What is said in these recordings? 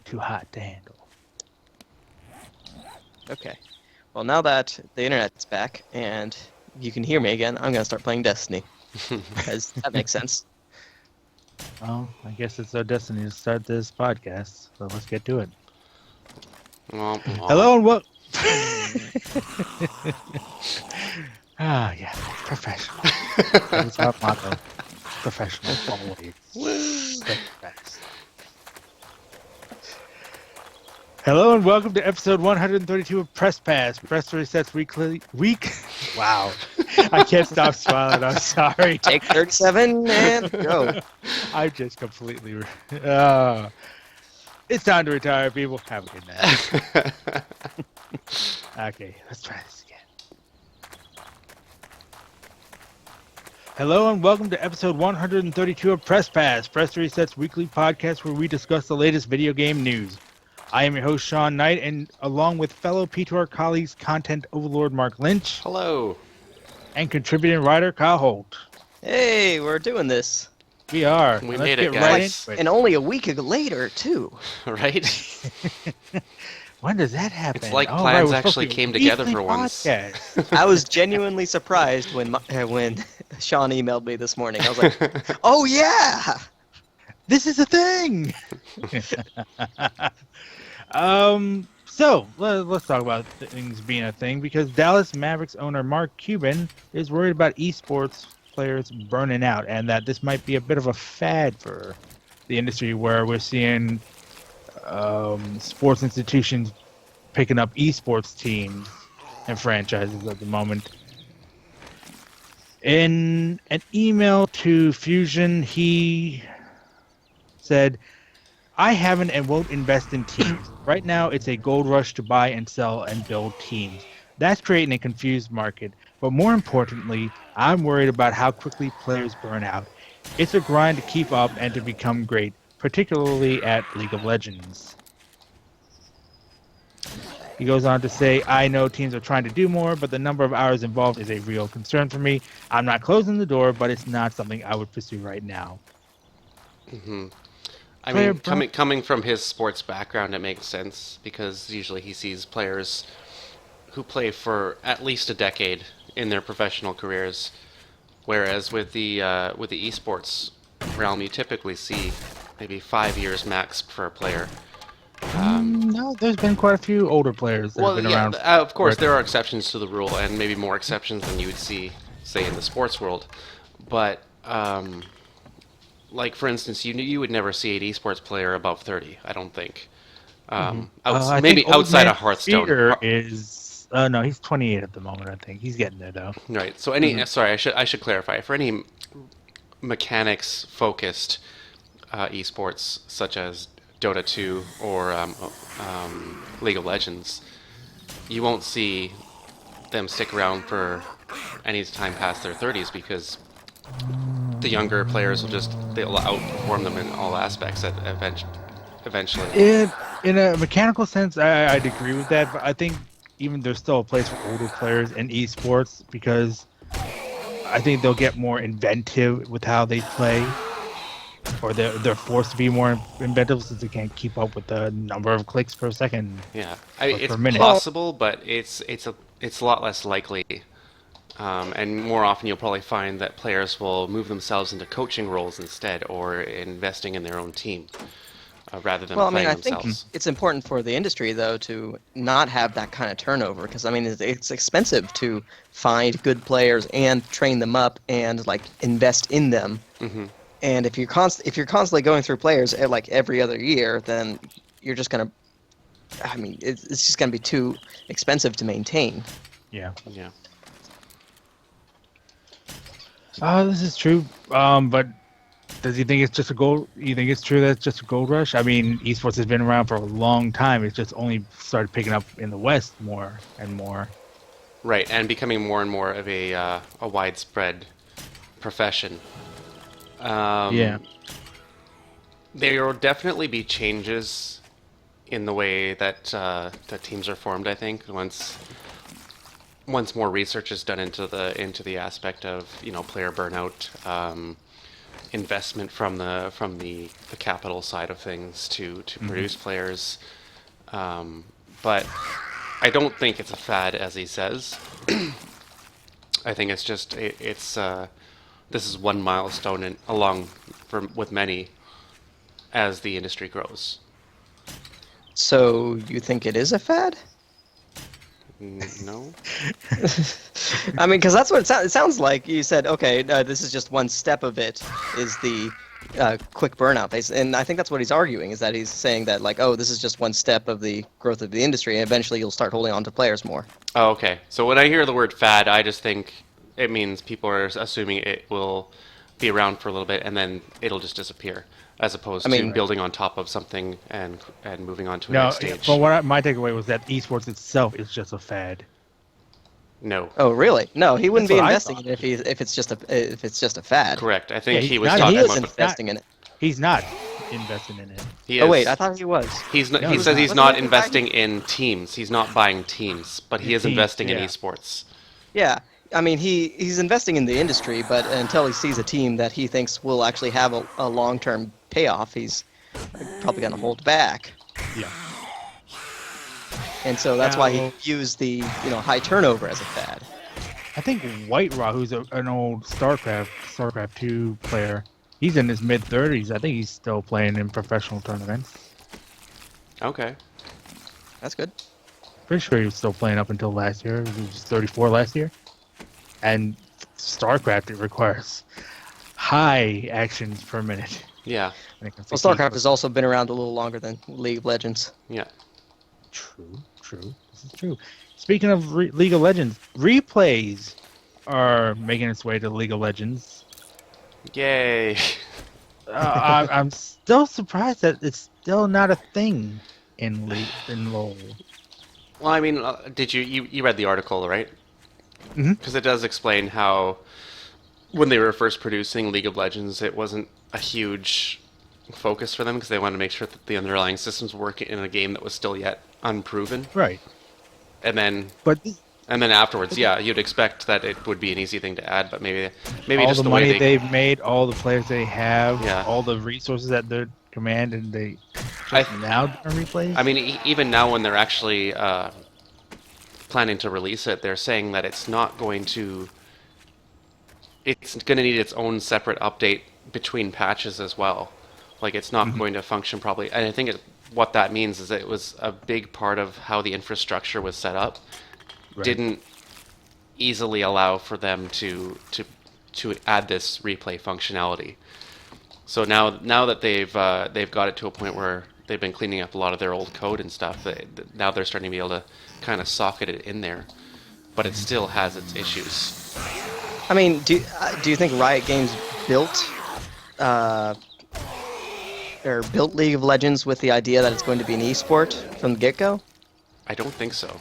too hot to handle. Okay. Well, now that the internet's back and you can hear me again, I'm gonna start playing Destiny. Because that makes sense. Well, I guess it's our destiny to start this podcast, so let's get to it. Womp womp. Hello and what? Yeah, professional. That's our motto. Professional always. The best. Hello and welcome to episode 132 of Press Pass. Press Resets week. Wow. I can't stop smiling. I'm sorry. Take 37 and go. I just completely. It's time to retire, people. Have a good night. Okay, let's try this again. Hello and welcome to episode 132 of Press Pass, Press Resets weekly podcast where we discuss the latest video game news. I am your host, Sean Knight, and along with fellow P2R colleagues, content overlord Mark Lynch, Hello. and contributing writer Kyle Holt. Hey, we're doing this. We are. We Let's made it, get right guys. into it. And only a week later, too. Right? When does that happen? It's like Oh, plans we're supposed actually to be a came together weekly for once. podcast. I was genuinely surprised when Sean emailed me this morning. I was like, oh, yeah! This is a thing. So let's talk about things being a thing because Dallas Mavericks owner Mark Cuban is worried about esports players burning out, and that this might be a bit of a fad for the industry, where we're seeing sports institutions picking up esports teams and franchises at the moment. In an email to Fusion, he said, I haven't and won't invest in teams. Right now, it's a gold rush to buy and sell and build teams. That's creating a confused market. But more importantly, I'm worried about how quickly players burn out. It's a grind to keep up and to become great, particularly at League of Legends. He goes on to say, I know teams are trying to do more, but the number of hours involved is a real concern for me. I'm not closing the door, but it's not something I would pursue right now. Hmm. I Player mean, coming from his sports background, it makes sense because usually he sees players who play for at least a decade in their professional careers, whereas with the esports realm, you typically see maybe 5 years max for a player. No, there's been quite a few older players that have been around. Of course, there are exceptions to the rule, and maybe more exceptions than you would see, say, in the sports world. But like for instance, you would never see an esports player above 30. I don't think. I Maybe think Old outside Man of Hearthstone. Spear is no, he's 28 at the moment. I think he's getting there though. Right. So sorry, I should clarify. For any mechanics focused esports such as Dota 2 or League of Legends, you won't see them stick around for any time past their 30s because the younger players they'll outperform them in all aspects eventually. In a mechanical sense, I'd agree with that, but I think even there's still a place for older players in esports because I think they'll get more inventive with how they play, or they're forced to be more inventive since they can't keep up with the number of clicks per second. Yeah, per it's minute. possible, but it's a lot less likely. And more often, you'll probably find that players will move themselves into coaching roles instead, or investing in their own team, rather than playing I themselves. think it's important for the industry, though, to not have that kind of turnover, because, I mean, it's expensive to find good players and train them up and, like, invest in them. Mm-hmm. And if you're constantly going through players like every other year, then you're just gonna, I mean, it's just gonna be too expensive to maintain. Yeah. Yeah. This is true. But does he think it's just a gold? You think it's true that it's just a gold rush? I mean, esports has been around for a long time. It's just only started picking up in the West more and more. Right, and becoming more and more of a widespread profession. Yeah. There will definitely be changes in the way that that teams are formed. I think once more research is done into the aspect of player burnout, investment from the capital side of things to produce players. But I don't think it's a fad, as he says. I think it's just this is one milestone with many as the industry grows. So you think it is a fad? No. I mean, because that's what it sounds like. You said, okay, this is just one step of it, is the quick burnout phase. And I think that's what he's arguing, is that he's saying that, like, oh, this is just one step of the growth of the industry, and eventually you'll start holding on to players more. Oh, okay. So when I hear the word fad, I just think it means people are assuming it will be around for a little bit and then it'll just disappear, as opposed to building on top of something and moving on to a next stage. But my takeaway was that esports itself is just a fad. No. Oh, really? No, he wouldn't That's be what I investing in it if it's just a fad. Correct. I think Yeah, he was not- talking He is about investing in it. He's not investing in it. He Oh is. wait, I thought he was. He's not, No, he he's says not. he's Wasn't not that the investing in teams. He's not buying teams, but he is Teams, investing in yeah. esports. Yeah, I mean he's investing in the industry, but until he sees a team that he thinks will actually have a long-term payoff, he's probably going to hold back. Yeah. And so that's why he Now- views the high turnover as a fad. I think White Raw, who's an old StarCraft 2 player, he's in his mid-30s. I think he's still playing in professional tournaments. Okay. That's good. Pretty sure he was still playing up until last year. He was 34 last year. And StarCraft, it requires high actions per minute. Yeah. I think that's Well, the key. StarCraft has also been around a little longer than League of Legends. Yeah. True. This is true. Speaking of League of Legends, replays are making its way to League of Legends. Yay. I'm still surprised that it's still not a thing in LoL. Well, I mean, did you read the article, right? Mhm. Because it does explain how when they were first producing League of Legends, it wasn't a huge focus for them because they wanted to make sure that the underlying systems work in a game that was still yet unproven. Right. And then But afterwards, yeah, you'd expect that it would be an easy thing to add, but maybe all just the the money way they've made, all the players they have, Yeah. all the resources at their command, and they I- just now doing replays. I mean, even now when they're actually planning to release it, they're saying that it's going to need its own separate update between patches as well. Like, it's not going to function properly. And I think what that means is that it was a big part of how the infrastructure was set up. Right. Didn't easily allow for them to add this replay functionality. So now that they've got it to a point where they've been cleaning up a lot of their old code and stuff, now they're starting to be able to kind of socket it in there, but it still has its issues. I mean, do you think Riot Games built League of Legends with the idea that it's going to be an esport from the get-go? I don't think so.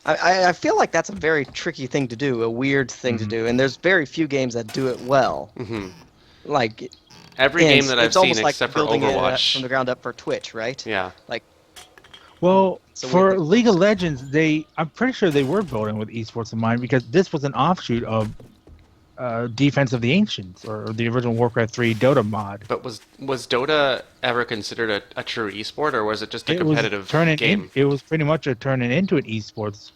I feel like that's a very tricky thing to do, a weird thing to do, and there's very few games that do it well. Hmm. Like Every and game that I've it's almost seen like except for building it Overwatch. from the ground up for Twitch, right? Yeah. Like Well, So for we- League of Legends, I'm pretty sure they were building with esports in mind because this was an offshoot of Defense of the Ancients or the original Warcraft 3 Dota mod. But was Dota ever considered a true esport, or was it just a It competitive was turning game? it was pretty much a turning into an esports,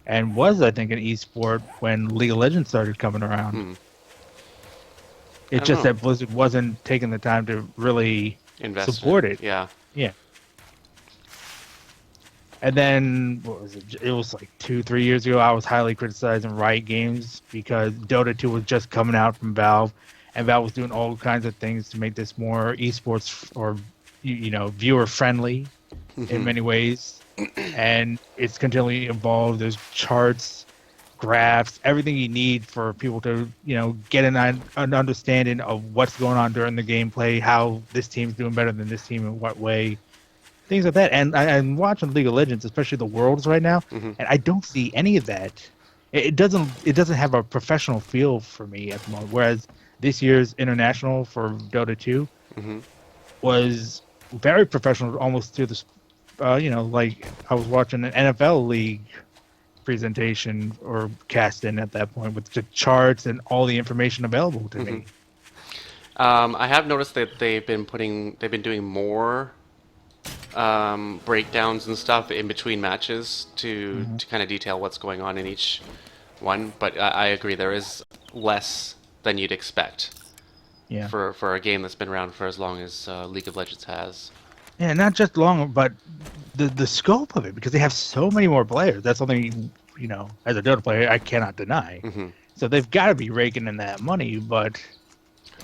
and was I think an esport when League of Legends started coming around. Hmm. It's I just don't know. that Blizzard wasn't taking the time to really Invest in support it. Yeah. And then what was it? It was like 2-3 years ago. I was highly criticizing Riot Games because Dota 2 was just coming out from Valve, and Valve was doing all kinds of things to make this more esports or viewer friendly in Mhm. many ways. And it's continually evolved. There's charts, graphs, everything you need for people to get an understanding of what's going on during the gameplay, how this team's doing better than this team in what way. Things like that, and I'm watching League of Legends, especially the Worlds right now, Mhm. and I don't see any of that. It doesn't have a professional feel for me at the moment. Whereas this year's international for Dota 2 Mhm. was very professional, almost to the, like I was watching an NFL league presentation or cast in at that point with the charts and all the information available to me. I have noticed that they've been doing more breakdowns and stuff in between matches to kind of detail what's going on in each one. But I agree, there is less than you'd expect Yeah. for a game that's been around for as long as League of Legends has. Yeah, not just long, but the scope of it, because they have so many more players. That's something, as a Dota player, I cannot deny. Hmm. So they've got to be raking in that money, but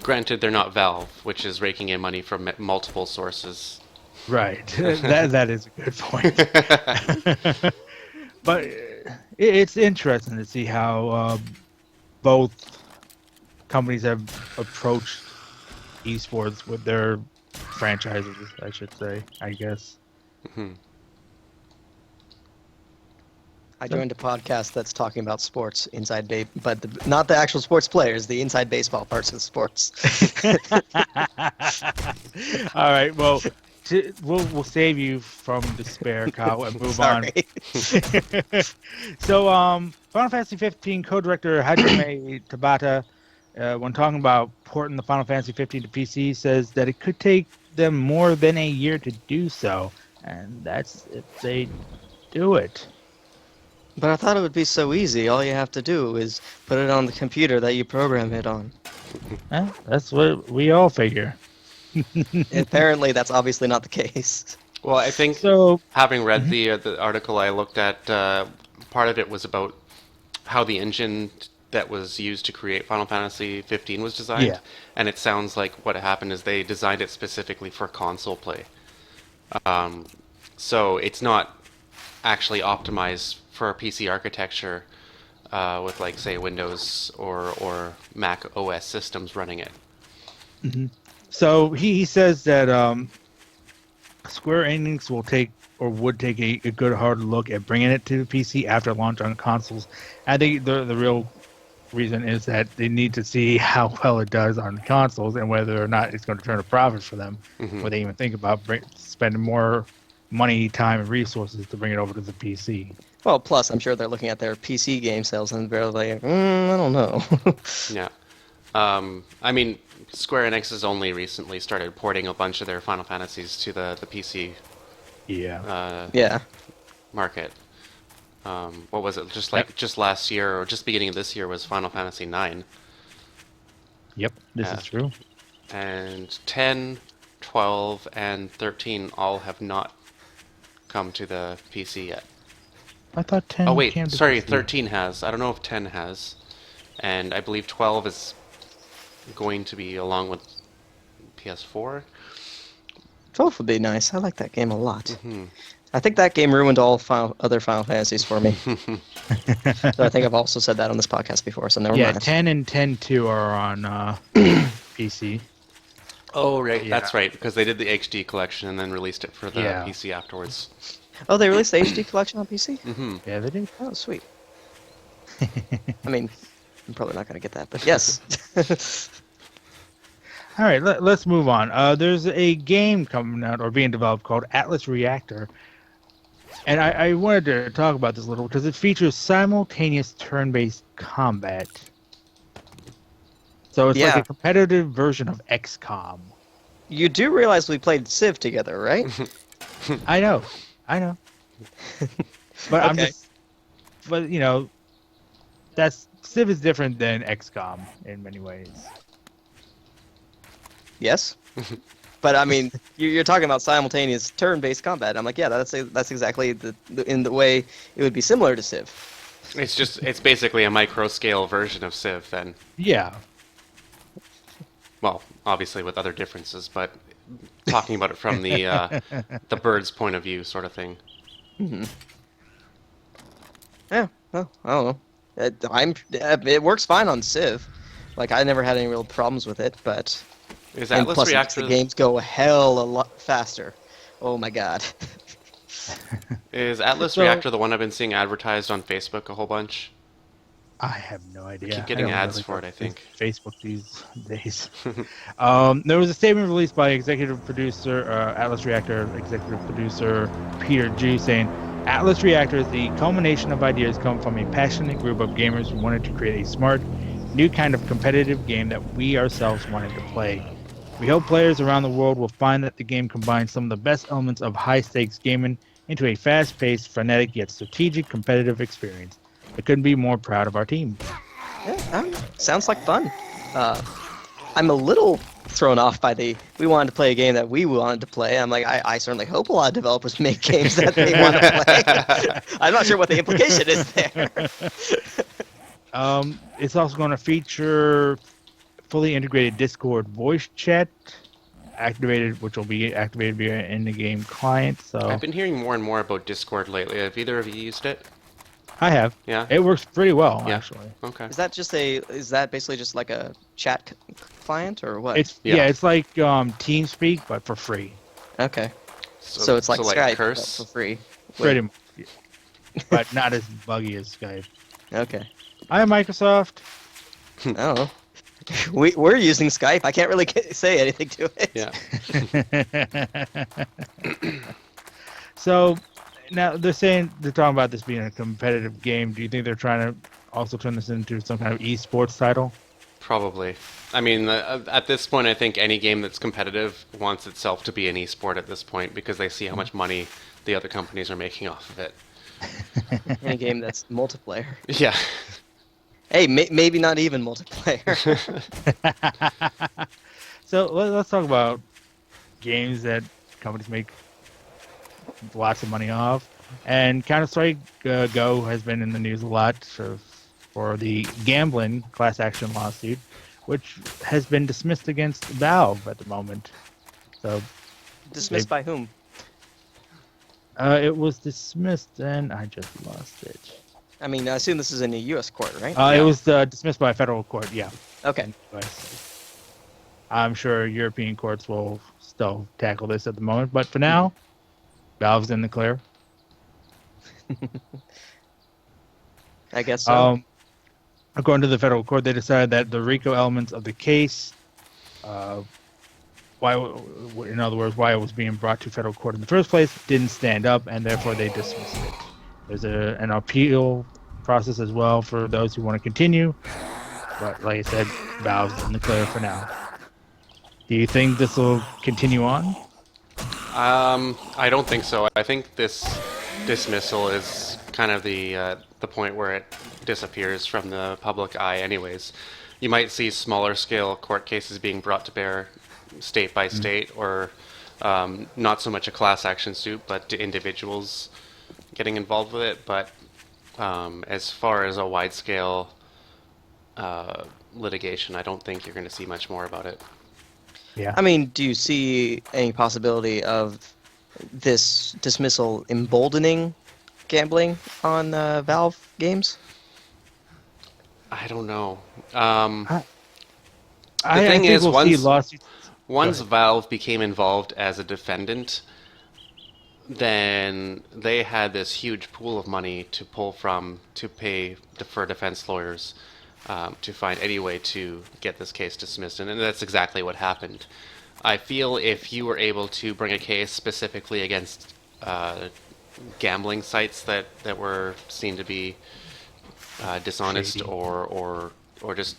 Granted, they're not Valve, which is raking in money from multiple sources. right, that is a good point. But it's interesting to see how both companies have approached esports with their franchises, I should say, I guess. Hmm. I joined a podcast that's talking about sports but not the actual sports players, the inside baseball parts of sports. All right, well, we'll save you from despair, Kyle, and move on. Sorry. So, Final Fantasy 15 co-director Hajime Tabata, when talking about porting the Final Fantasy 15 to PC, says that it could take them more than a year to do so, and that's if they do it. But I thought it would be so easy. All you have to do is put it on the computer that you program it on. That's what we all figure. Apparently, that's obviously not the case. Well, I think So, having read the article I looked at, part of it was about how the engine that was used to create Final Fantasy 15 was designed, Yeah. and it sounds like what happened is they designed it specifically for console play. So it's not actually optimized for a PC architecture with, like, say, Windows or Mac OS systems running it. So he says that Square Enix would take a good hard look at bringing it to the PC after launch on consoles. I think the real reason is that they need to see how well it does on consoles and whether or not it's going to turn a profit for them, or they even think about spending more money, time, and resources to bring it over to the PC. Well, plus, I'm sure they're looking at their PC game sales and they're like, I don't know. Yeah. I mean, Square Enix has only recently started porting a bunch of their Final Fantasies to the PC Yeah. Yeah. market. What was it? Just last year or just beginning of this year was Final Fantasy 9. Yep. This Yeah. is true. And 10, 12, and 13 all have not come to the PC yet. I thought 10. Oh wait, came to sorry, PC. 13 has. I don't know if 10 has. And I believe 12 is going to be along with PS4. 12 would be nice. I like that game a lot. Hmm. I think that game ruined all other Final Fantasies for me. So I think I've also said that on this podcast before, so never Yeah, mind. 10 and 10-2 are on PC. Oh, right. Yeah. That's right, because they did the HD collection and then released it for the Yeah. PC afterwards. Oh, they released the HD collection on PC? Hmm. Yeah, they did. Oh, sweet. I mean, I'm probably not going to get that, but yes. All right, let's move on. There's a game coming out or being developed called Atlas Reactor. And I wanted to talk about this a little because it features simultaneous turn-based combat. So it's like Yeah. a competitive version of XCOM. You do realize we played Civ together, right? I know. But I'm Okay. just, but Civ is different than XCOM in many ways. Yes. But I mean, you're talking about simultaneous turn-based combat. I'm like, yeah, that's exactly in the way it would be similar to Civ. It's basically a micro-scale version of Civ then. Yeah. Well, obviously with other differences, but talking about it from the bird's point of view sort of thing. Yeah. Well, I don't know. It works fine on Civ. Like, I never had any real problems with it, but Is and Atlas plus Reactor the games go hell a lot faster. Oh my god. Is Atlas So- Reactor the one I've been seeing advertised on Facebook a whole bunch? I have no idea. keep getting I don't ads really for it, go I to think. Facebook these days. There was a statement released by executive producer, Atlas Reactor executive producer Peter G, saying, "Atlas Reactor is the culmination of ideas come from a passionate group of gamers who wanted to create a smart, new kind of competitive game that we ourselves wanted to play. We hope players around the world will find that the game combines some of the best elements of high-stakes gaming into a fast-paced, frenetic, yet strategic competitive experience. I couldn't be more proud of our team. Yeah, sounds like fun. I'm a little thrown off by we wanted to play a game that we wanted to play. I'm like, I certainly hope a lot of developers make games that they want to play. I'm not sure what the implication is there. It's also going to feature fully integrated Discord voice chat, which will be activated via in-the-game client. So I've been hearing more and more about Discord lately. Have either of you used it? I have. Yeah. It works pretty well, Yeah. actually. Okay. Is that basically just like a chat client or what? It's like TeamSpeak, but for free. Okay. So it's like Skype, Curse? but for free. Pretty much. Yeah. But not as buggy as Skype. Okay. Hi, Microsoft. Oh. We're using Skype. I can't really say anything to it. Yeah. So now they're talking about this being a competitive game. Do you think they're trying to also turn this into some kind of esports title? Probably. I mean, at this point, I think any game that's competitive wants itself to be an esport at this point because they see how much money the other companies are making off of it. Any game that's multiplayer. Yeah. Hey, maybe not even multiplayer. So let's talk about games that companies make lots of money off. And Counter-Strike Go has been in the news a lot for the gambling class action lawsuit, which has been dismissed against Valve at the moment. So Dismissed by whom? it was dismissed, and I just lost it. I mean, I assume this is in a U.S. court, right? It was dismissed by a federal court, yeah. Okay. I'm sure European courts will still tackle this at the moment, but for now, Valve's in the clear. I guess so. According to the federal court, they decided that the RICO elements of the case, in other words, why it was being brought to federal court in the first place, didn't stand up, and therefore they dismissed it. There's an appeal process as well for those who want to continue, but like I said, Valve's in the clear for now. Do you think this will continue on? I don't think so. I think this dismissal is kind of the point where it disappears from the public eye anyways. You might see smaller scale court cases being brought to bear state by state, or not so much a class action suit, but to individuals getting involved with it. But as far as a wide scale litigation, I don't think you're going to see much more about it. Yeah. I mean, do you see any possibility of this dismissal emboldening gambling on Valve games? I don't know. I thing think is, we'll see lawsuits. Once Valve became involved as a defendant, then they had this huge pool of money to pull from to pay for defense lawyers to find any way to get this case dismissed. And that's exactly what happened. I feel if you were able to bring a case specifically against gambling sites that were seen to be dishonest Shady. or just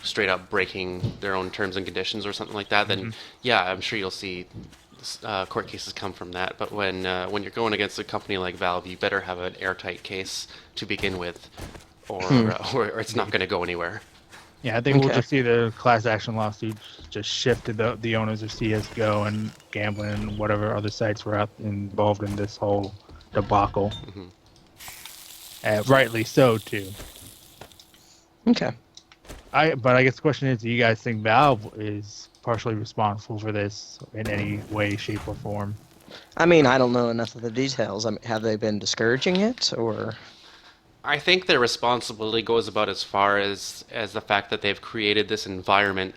straight up breaking their own terms and conditions or something like that, then yeah, I'm sure you'll see court cases come from that. But when you're going against a company like Valve, you better have an airtight case to begin with, or it's not going to go anywhere. Yeah, I think we'll Okay. just see the class action lawsuits just shift to the owners of CSGO and gambling and whatever other sites were involved in this whole debacle. Rightly so, too. Okay. But I guess the question is, do you guys think Valve is partially responsible for this in any way, shape, or form? I mean, I don't know enough of the details. I mean, have they been discouraging it, or? I think their responsibility goes about as far as the fact that they've created this environment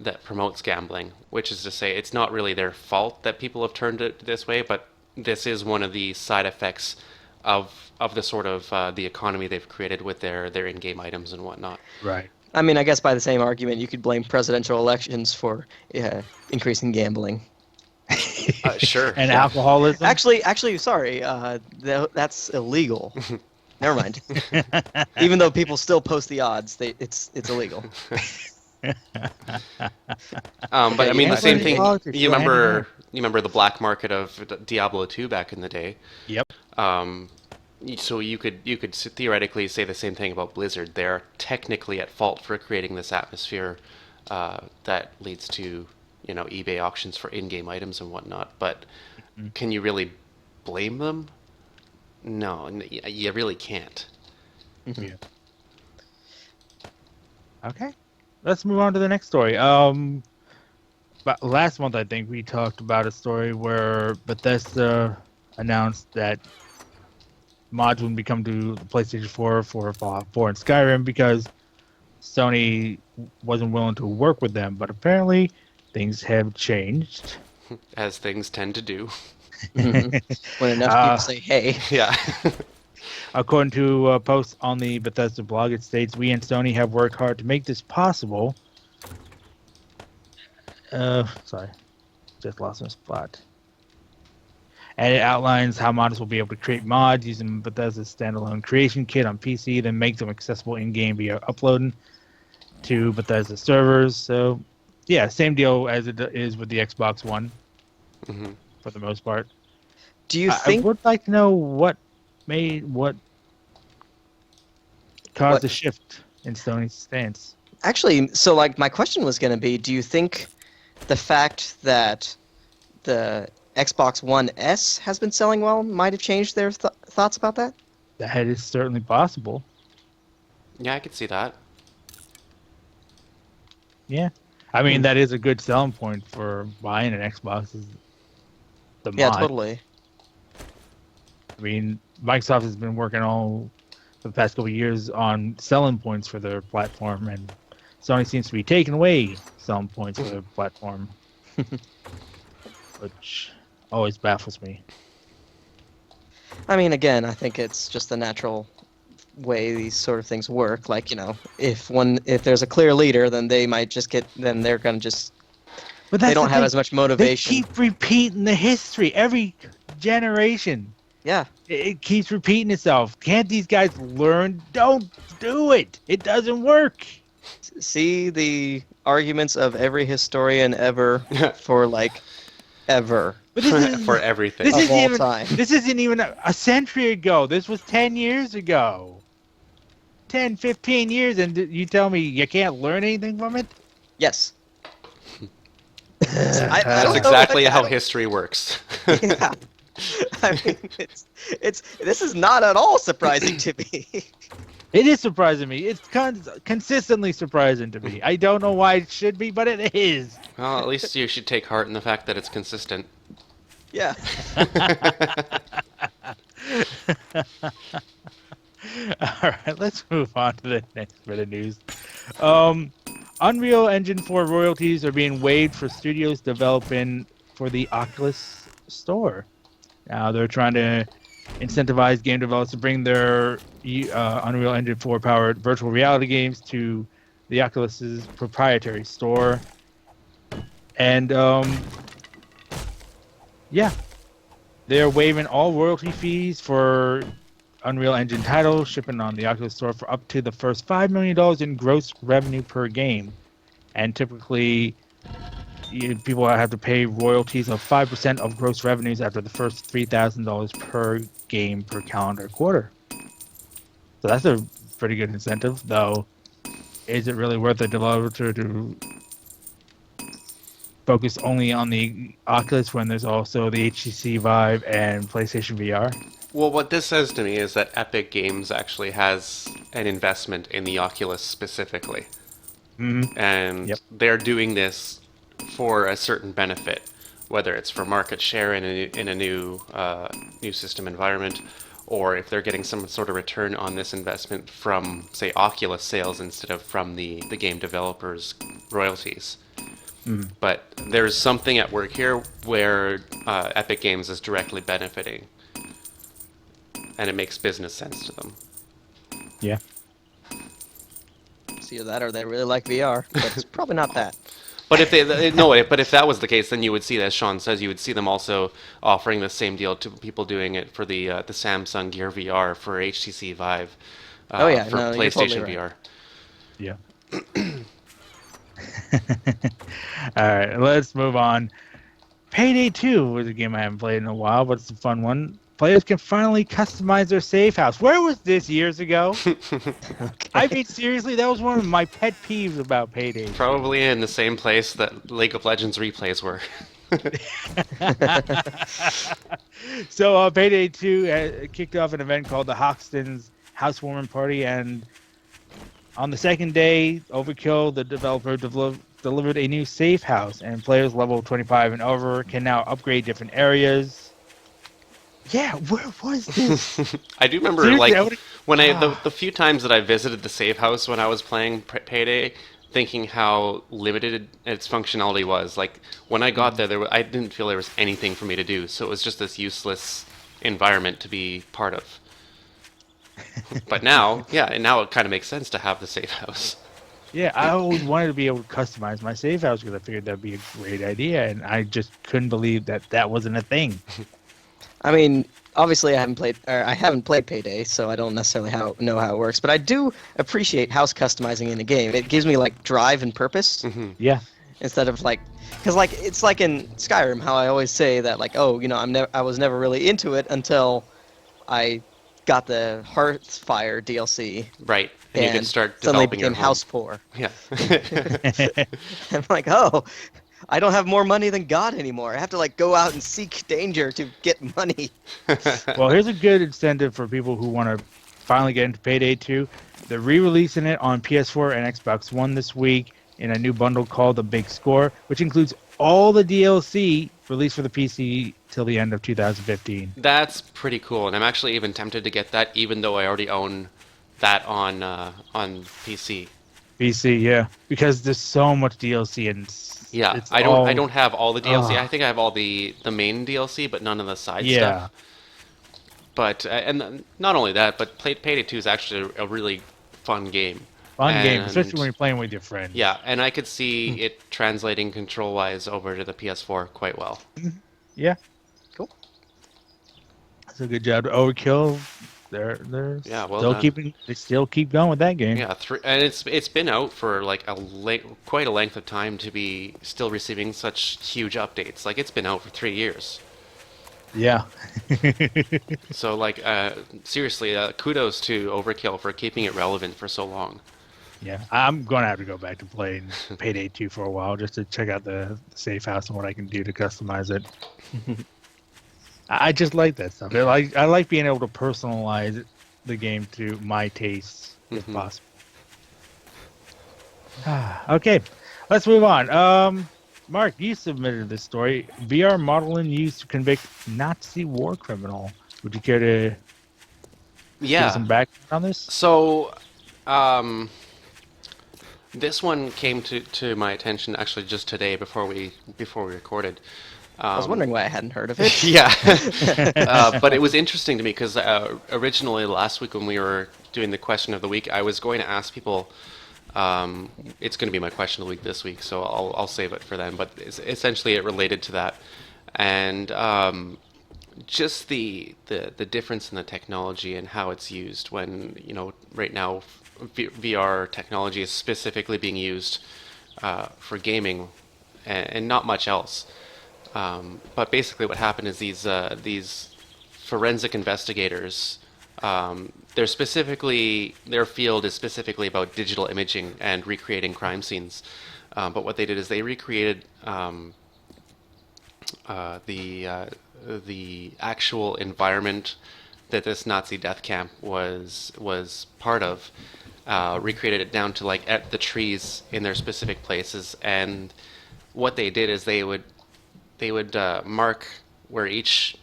that promotes gambling, which is to say it's not really their fault that people have turned it this way, but this is one of the side effects of the sort of the economy they've created with their in-game items and whatnot. Right. I mean, I guess by the same argument, you could blame presidential elections for increasing gambling. Sure. And yeah. alcoholism? Actually, sorry, that's illegal. Never mind. Even though people still post the odds, it's illegal. But Okay, I mean, the same yeah, thing. politics You go hand in remember, hand. you remember the black market of Diablo 2 back in the day. Yep. So you could theoretically say the same thing about Blizzard. They're technically at fault for creating this atmosphere that leads to eBay auctions for in-game items and whatnot. But can you really blame them? No, you really can't. Mhm. Yeah. Okay. Let's move on to the next story. But last month I think we talked about a story where Bethesda announced that mods wouldn't be coming to the PlayStation 4 for Fallout 4 and Skyrim because Sony wasn't willing to work with them. But apparently things have changed. As things tend to do. Mhm. When enough people say, "Hey," Yeah. According to a post on the Bethesda blog, it states, "We and Sony have worked hard to make this possible." Sorry, just lost my spot. And it outlines how modders will be able to create mods using Bethesda's standalone creation kit on PC, then make them accessible in-game via uploading to Bethesda servers. So, yeah, same deal as it is with the Xbox One hmm for the most part. do you I think would like to know what caused What- the shift in Sony's stance. actually? So, like, my question was going to be, do you think the fact that the Xbox One S has been selling well might have changed their thoughts about that? That is certainly possible. Yeah, I could see that. Yeah. I mean, that is a good selling point for buying an Xbox is the Yeah, mod. totally. I mean, Microsoft has been working all for the past couple of years on selling points for their platform, and Sony seems to be taking away selling points for their platform, which always baffles me. I mean, again, I think it's just the natural way these sort of things work. Like, if there's a clear leader, then they might just then they're gonna just But they that's don't the have thing. as much They motivation. keep repeating the history every generation. Yeah, It keeps repeating itself. Can't these guys learn? Don't do it. It doesn't work. see the arguments of every historian ever for like ever But this is For everything. This of isn't all even. time. This isn't even a century ago. This was 10 years ago. 10, 15 years, and you tell me you can't learn anything from it? Yes. I That's don't know, exactly like, I how don't- history works. Yeah. I mean, this is not at all surprising to me. It is surprising me. It's consistently surprising to me. I don't know why it should be, but it is. Well, at least you should take heart in the fact that it's consistent. Yeah. All right, let's move on to the next bit of news. Unreal Engine 4 royalties are being waived for studios developing for the Oculus Store. Now they're trying to incentivize game developers to bring their Unreal Engine 4 powered virtual reality games to the Oculus's proprietary store. And yeah, they're waiving all royalty fees for Unreal Engine titles shipping on the Oculus Store for up to the first $5 million in gross revenue per game. And typically, people have to pay royalties of 5% of gross revenues after the first $3,000 per game per calendar quarter. So that's a pretty good incentive, though. Is it really worth a developer to focus only on the Oculus when there's also the HTC Vive and PlayStation VR? Well, what this says to me is that Epic Games actually has an investment in the Oculus specifically. Mm-hmm. And Yep. they're doing this for a certain benefit, whether it's for market share in a new system environment, or if they're getting some sort of return on this investment from, say, Oculus sales instead of from the game developers' royalties. But there's something at work here where Epic Games is directly benefiting, and it makes business sense to them. Yeah. It's either that or they really like VR, but it's probably not that. But if but if that was the case, then you would see, as Sean says, you would see them also offering the same deal to people doing it for the Samsung Gear VR, for HTC Vive, Oh yeah, for no, you're totally PlayStation right. VR. Yeah. All right, let's move on. Payday 2 was a game I haven't played in a while, but it's a fun one. Players can finally customize their safe house. Where was this years ago? I mean, seriously, that was one of my pet peeves about Payday. Probably in the same place that League of Legends replays were. So, Payday 2 kicked off an event called the Hoxton's Housewarming Party, and on the second day, Overkill, the developer, delivered a new safe house, and players level 25 and over can now upgrade different areas. Yeah, where was this? I do remember, Seriously, like, when the few times that I visited the save house when I was playing Payday, thinking how limited its functionality was. Like, when I got there, I didn't feel there was anything for me to do, so it was just this useless environment to be part of. But now, now it kind of makes sense to have the safe house. Yeah, I always wanted to be able to customize my safe house because I figured that'd be a great idea, and I just couldn't believe that wasn't a thing. I mean, obviously, I haven't played Payday, so I don't necessarily know how it works. But I do appreciate house customizing in a game. It gives me like drive and purpose Yeah, instead of like, because like it's like in Skyrim, how I always say that like, oh, I was never really into it until I got the Hearthfire DLC. Right, and you can start suddenly developing your became home. house poor. Yeah. I'm like, oh, I don't have more money than God anymore. I have to like go out and seek danger to get money. well, here's a good incentive for people who want to finally get into Payday 2. They're re-releasing it on PS4 and Xbox One this week in a new bundle called The Big Score, which includes all the DLC released for the PC till the end of 2015. That's pretty cool, and I'm actually even tempted to get that, even though I already own that on PC. PC, yeah, because there's so much DLC and Yeah, it's I don't have all the DLC. Ugh. I think I have all the main DLC, but none of the side Yeah. stuff. But and not only that, but Payday 2 is actually a really fun game. Fun game, And- especially when you're playing with your friends. Yeah, and I could see it translating control-wise over to the PS4 quite well. Yeah. Cool. That's a good job to Overkill. They're Yeah, well still done. they still keep going with that game. Yeah, and it's been out for like quite a length of time to be still receiving such huge updates. Like, it's been out for 3 years. Yeah. So like seriously, kudos to Overkill for keeping it relevant for so long. Yeah, I'm gonna have to go back to playing Payday 2 for a while just to check out the safe house and what I can do to customize it. I just like that stuff. I like being able to personalize the game to my tastes if Mhm. possible. Okay, let's move on. Mark, you submitted this story. VR modeling used to convict Nazi war criminal. Would you care to give Yeah. some background on this? So, this one came to my attention actually just today before we recorded. I was wondering why I hadn't heard of it. Yeah, but it was interesting to me because originally last week when we were doing the question of the week, I was going to ask people. It's going to be my question of the week this week, so I'll save it for then. But essentially, it related to that, and just the difference in the technology and how it's used. When right now, VR technology is specifically being used for gaming, and not much else. But basically, what happened is these forensic investigators. Their field is specifically about digital imaging and recreating crime scenes. But what they did is they recreated the actual environment that this Nazi death camp was part of. Recreated it down to like at the trees in their specific places, and what they did is they would mark where each,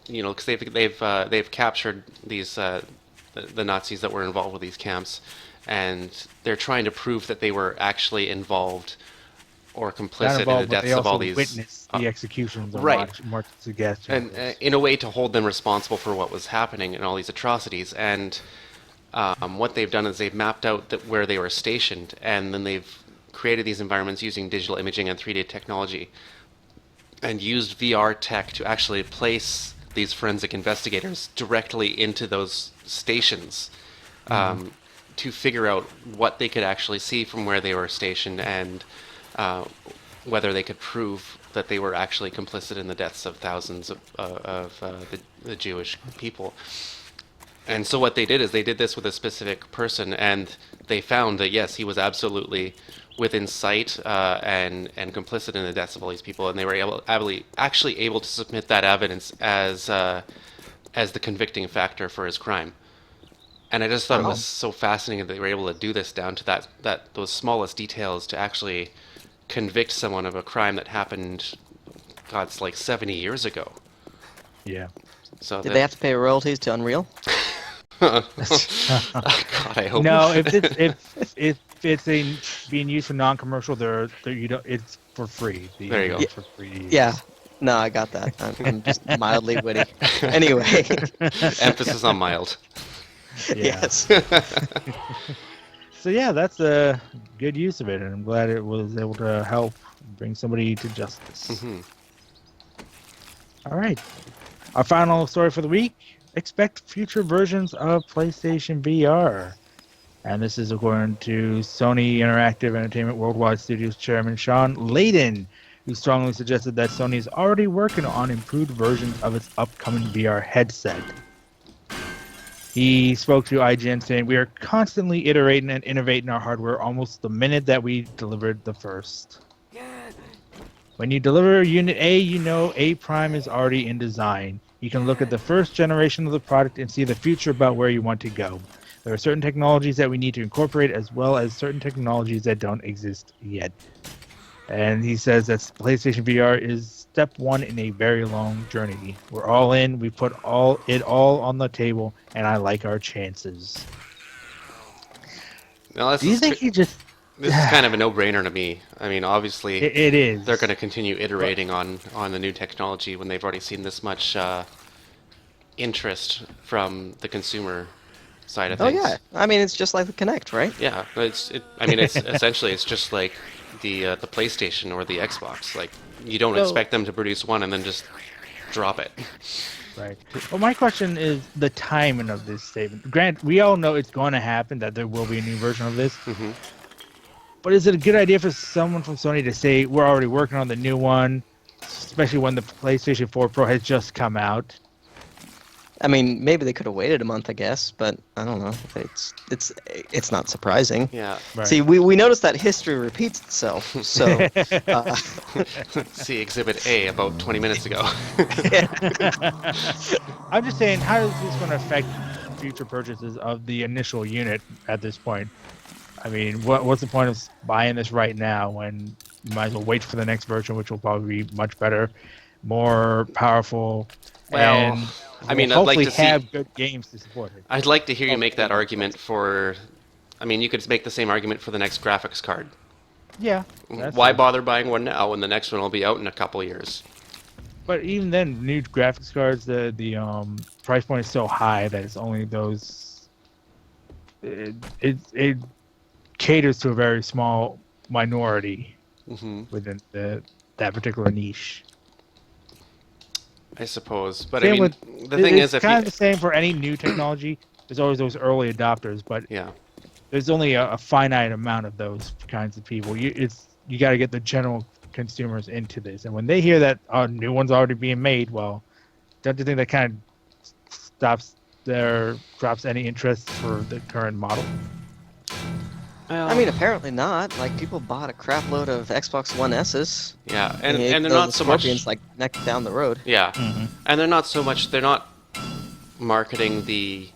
because they've captured these the Nazis that were involved with these camps, and they're trying to prove that they were actually involved or Not complicit in involved, the but deaths they of also all these. witnessed the executions and right. more suggestions. And in a way to hold them responsible for what was happening and all these atrocities. And what they've done is they've mapped out where they were stationed, and then they've created these environments using digital imaging and 3D technology, and used VR tech to actually place these forensic investigators directly into those stations, to figure out what they could actually see from where they were stationed, and whether they could prove that they were actually complicit in the deaths of thousands of the Jewish people. And so what they did is they did this with a specific person, and they found that yes, he was absolutely within sight and complicit in the deaths of all these people, and they were actually able to submit that evidence as the convicting factor for his crime. And I just thought it was so fascinating that they were able to do this down to those smallest details to actually convict someone of a crime that happened, God, it's like 70 years ago. Yeah. So Did they have to pay royalties to Unreal? God, I hope No, if it's being used for non-commercial, it's for free. There you go. It's for free. Yeah. No, I got that. I'm just mildly witty. Anyway. Emphasis on mild. Yeah. Yes. So yeah, that's a good use of it, and I'm glad it was able to help bring somebody to justice. Hmm. All right. Our final story for the week: expect future versions of PlayStation VR. And this is according to Sony Interactive Entertainment Worldwide Studios chairman Sean Layden, who strongly suggested that Sony is already working on improved versions of its upcoming VR headset. He spoke to IGN saying, "We are constantly iterating and innovating our hardware almost the minute that we delivered the first. When you deliver Unit A, you know A Prime is already in design. You can look at the first generation of the product and see the future about where you want to go. There are certain technologies that we need to incorporate, as well as certain technologies that don't exist yet." And he says that PlayStation VR is step one in a very long journey. We're all in. We put it all on the table, and I like our chances. Now, Do you think he just... this is kind of a no-brainer to me. I mean, obviously, It is. they're going to continue iterating on the new technology when they've already seen this much interest from the consumer side of Oh things. yeah. I mean, it's just like the Kinect, right? Yeah, it's essentially it's just like the PlayStation or the Xbox. Like, you don't So- expect them to produce one and then just drop it. Right. Well, my question is the timing of this statement. Grant, we all know it's going to happen, that there will be a new version of this. Hmm. But is it a good idea for someone from Sony to say, we're already working on the new one, especially when the PlayStation 4 Pro has just come out? I mean, maybe they could have waited a month, I guess, but I don't know. It's not surprising. Yeah. Right. See, we noticed that history repeats itself. So, See Exhibit A about 20 minutes ago. I'm just saying, how is this going to affect future purchases of the initial unit at this point? I mean, what's the point of buying this right now when you might as well wait for the next version, which will probably be much better, more powerful, Well, and I mean, will I'd like hopefully to see- have good games to support it. I'd like to hear you make that argument for. I mean, you could make the same argument for the next graphics card. Yeah. that's Why true. bother buying one now when the next one will be out in a couple years? But even then, new graphics cards, the price point is so high that it's only those. It caters to a very small minority Hmm. within that particular niche. I suppose, but Same I mean, with- the thing it's is, if kind you, of the same for any new technology. There's always those early adopters, but yeah, there's only a finite amount of those kinds of people. You got to get the general consumers into this, and when they hear that a new one's already being made, well, don't you think that kind of drops any interest for the current model? I mean, apparently not. Like, people bought a crap load of Xbox One S's. yeah, and the- they're the not so much. Scorpions, like, next down the road. Yeah, Mm-hmm. and they're not so much. They're not marketing the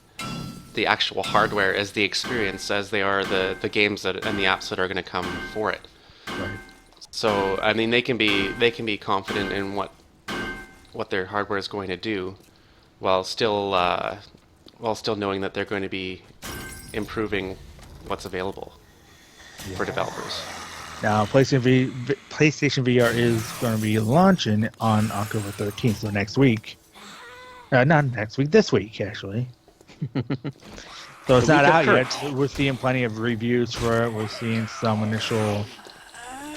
actual hardware as the experience as they are the games and the apps that are going to come for it. Right. So I mean, they can be confident in what their hardware is going to do, while still knowing that they're going to be improving what's available for developers. Now, PlayStation VR is going to be launching on October 13th, so next week. Not next week, this week, actually. So it's The not week of out Kurt. yet. We're seeing plenty of reviews for it. We're seeing some initial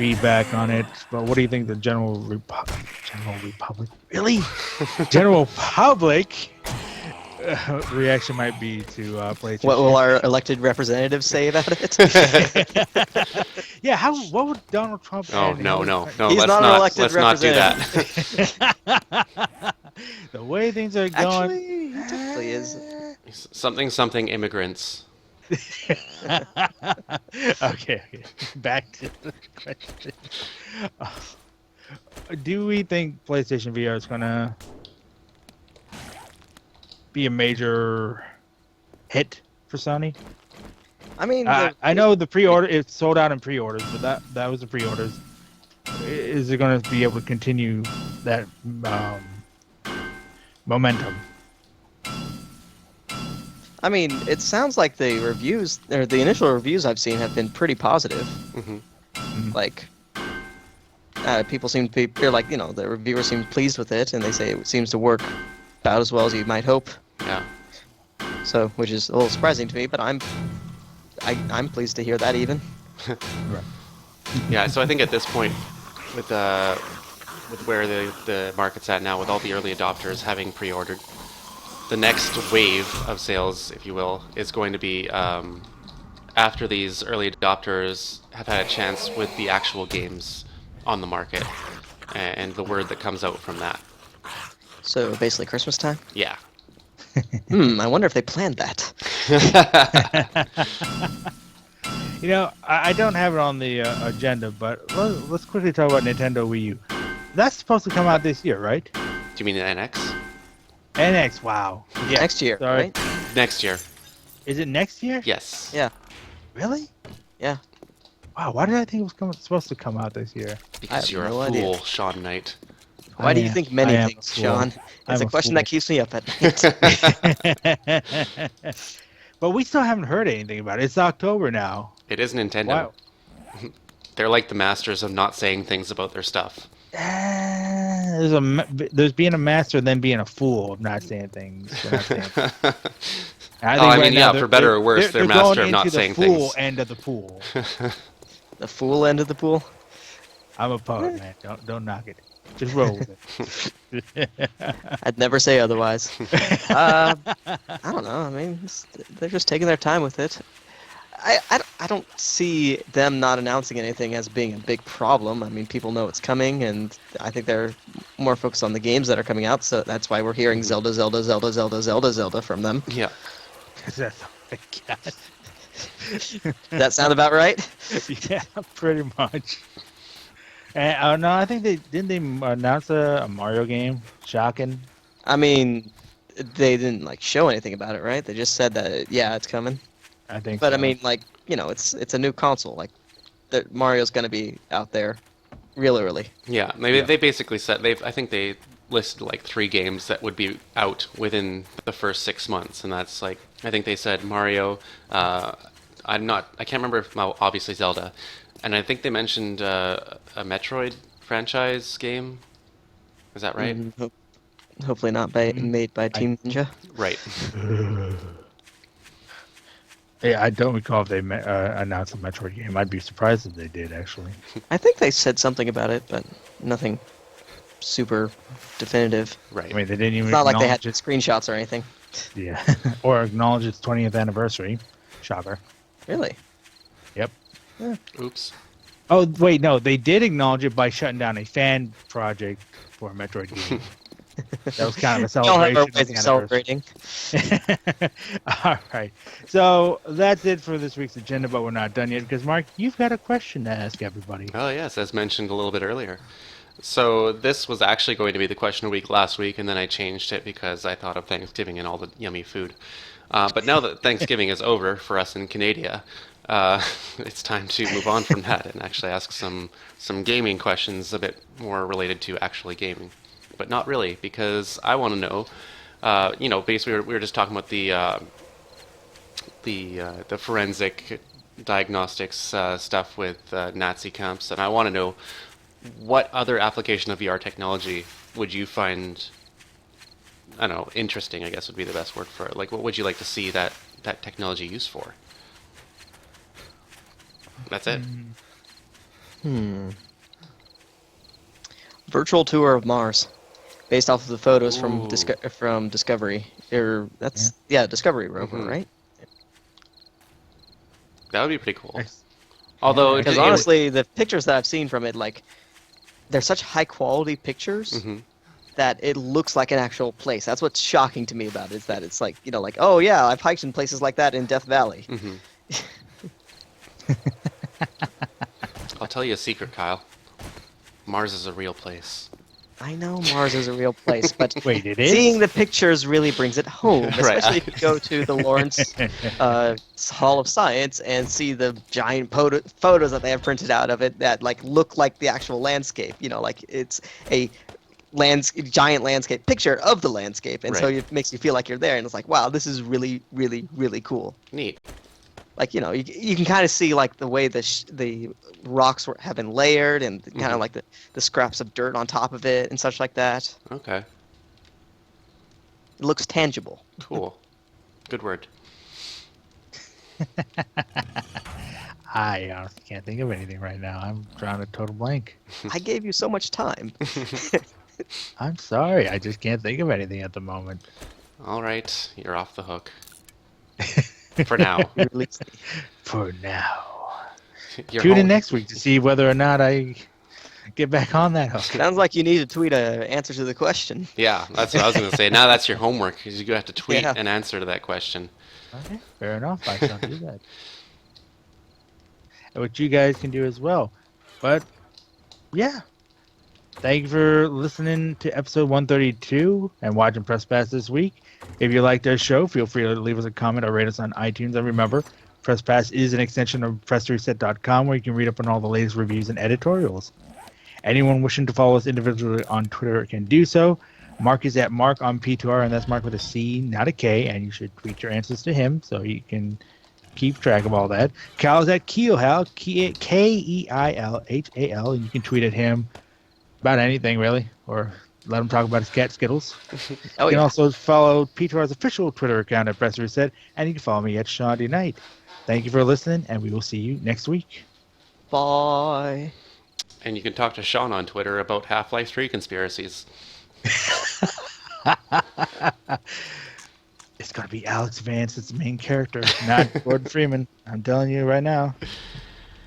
feedback on it. But what do you think the general Republic, really, general public reaction might be to PlayStation? What will our elected representatives say about it? Yeah, what would Donald Trump? Oh, and no. He's Let's not an elected let's not do that. the way things are going. Actually, he technically is. Something immigrants. Okay. Back to the question. Do we think PlayStation VR is gonna be a major hit for Sony? I mean, I know the pre-order, it sold out in pre-orders, but that was the pre-orders. Is it going to be able to continue that momentum? I mean, it sounds like the reviews or the initial reviews I've seen have been pretty positive. Hmm. Like, people seem to be, they're like, the reviewers seem pleased with it, and they say it seems to work about as well as you might hope. Yeah. So, which is a little surprising to me, but I'm pleased to hear that even. Right. Yeah. So I think at this point, with where the market's at now, with all the early adopters having pre-ordered, the next wave of sales, if you will, is going to be after these early adopters have had a chance with the actual games on the market and the word that comes out from that. So basically Christmas time? Yeah. I wonder if they planned that. I don't have it on the agenda, but let's quickly talk about Nintendo Wii U. That's supposed to come out this year, right? Do you mean the NX? NX, wow. Yeah. Next year, Sorry. right? Next year. Is it next year? Yes. Yeah. Really? Yeah. Wow, why did I think it was supposed to come out this year? Because have you're no a idea. fool, Sean Knight. Why do you think many I am things, a fool. Sean? It's I'm a question that keeps me up at night. But we still haven't heard anything about it. It's October now. It is Nintendo. Wow. They're like the masters of not saying things about their stuff. There's being a master and then being a fool of not saying things. Not saying things. I mean, yeah, for better or worse, they're master going of not into saying the fool things. end of the pool. The fool end of the pool? I'm a poet, man. Don't knock it. Just roll with it. I'd never say otherwise. I don't know. I mean, they're just taking their time with it. I don't see them not announcing anything as being a big problem. I mean, people know it's coming, and I think they're more focused on the games that are coming out, so that's why we're hearing Zelda from them. Yeah. That's all I got. Does that sound about right? Yeah, pretty much. And no, I think they announce a Mario game. Shocking. I mean, they didn't show anything about it, right? They just said that it's coming. I think. But so. I mean, it's a new console. Mario's gonna be out there real early. Yeah. They basically said I think they listed 3 games that would be out within the first 6 months, and that's I think they said Mario. I can't remember if obviously Zelda, and I think they mentioned a Metroid franchise game. Is that right? Hopefully not made by Team Ninja. Right. Yeah, I don't recall if they announced a Metroid game. I'd be surprised if they did, actually. I think they said something about it, but nothing super definitive. Right. I mean, they didn't even It's not like they had acknowledge screenshots or anything. Yeah, or acknowledge its 20th anniversary. Shocker. Really? Yep. Oops. Oh, wait, no, they did acknowledge it by shutting down a fan project for a Metroid game. That was kind of a Don't have celebration. our ways of celebrating. All right. So that's it for this week's agenda, but we're not done yet because, Mark, you've got a question to ask everybody. Oh, yes, as mentioned a little bit earlier. So this was actually going to be the question of the week last week, and then I changed it because I thought of Thanksgiving and all the yummy food. But now that Thanksgiving is over for us in Canada, it's time to move on from that and actually ask some gaming questions a bit more related to actually gaming. But not really, because I want to know, basically we were just talking about the forensic diagnostics stuff with Nazi camps, and I want to know what other application of VR technology would you find, I don't know, interesting, I guess would be the best word for it. What would you like to see that technology used for? That's it. Virtual tour of Mars, based off of the photos Ooh. from Discovery. Discovery rover, Mhm. right? That would be pretty cool. Nice. Although, Yeah, Because it would- honestly, the pictures that I've seen from it, like, they're such high quality pictures Mhm. that it looks like an actual place. That's what's shocking to me about it, is that it's like, like, oh yeah, I've hiked in places like that in Death Valley. Mhm. I'll tell you a secret, Kyle. Mars is a real place. I know Mars is a real place, but Wait, it is? seeing the pictures really brings it home, Right. especially if you go to the Lawrence Hall of Science and see the giant photos that they have printed out of it that like look like the actual landscape. Like it's a giant landscape picture of the landscape, and so Right. it makes you feel like you're there, and it's like, wow, this is really, really, really cool. Neat. Like you can kind of see like the way the rocks have been layered, and kind of like the scraps of dirt on top of it and such like that. Okay. It looks tangible. Cool. Good word. I honestly can't think of anything right now. I'm drawing a total blank. I gave you so much time. I'm sorry. I just can't think of anything at the moment. All right, you're off the hook. For now. Really. For now. You're Tune in home. next week to see whether or not I get back on that hook. Sounds like you need to tweet an answer to the question. Yeah, that's what I was going to say. Now that's your homework, because you have to tweet Yeah. an answer to that question. Okay, fair enough. I shall do that. And what you guys can do as well. But yeah. Thank you for listening to episode 132 and watching Press Pass this week. If you liked our show, feel free to leave us a comment or rate us on iTunes. And remember, Press Pass is an extension of PressReset.com where you can read up on all the latest reviews and editorials. Anyone wishing to follow us individually on Twitter can do so. Mark is at Mark on P2R, and that's Mark with a C, not a K, and you should tweet your answers to him so he can keep track of all that. Kyle is at Keilhal, Keilhal, and you can tweet at him about anything, really, or let him talk about his cat Skittles. Oh You can yeah. also follow P2R's official Twitter account at Press Reset, and you can follow me at Shandy Knight. Thank you for listening, and we will see you next week. Bye. And you can talk to Sean on Twitter about Half-Life 3 conspiracies. It's going to be Alex Vance as the main character, not Gordon Freeman. I'm telling you right now.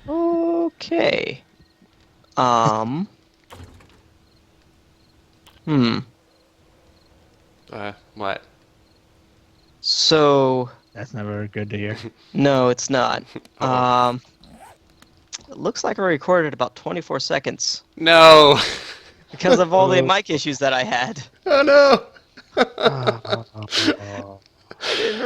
Okay. What? So That's never good to hear. no, it's not. Oh. It looks like I recorded about 24 seconds No! because of all the mic issues that I had. Oh no! Oh. I didn't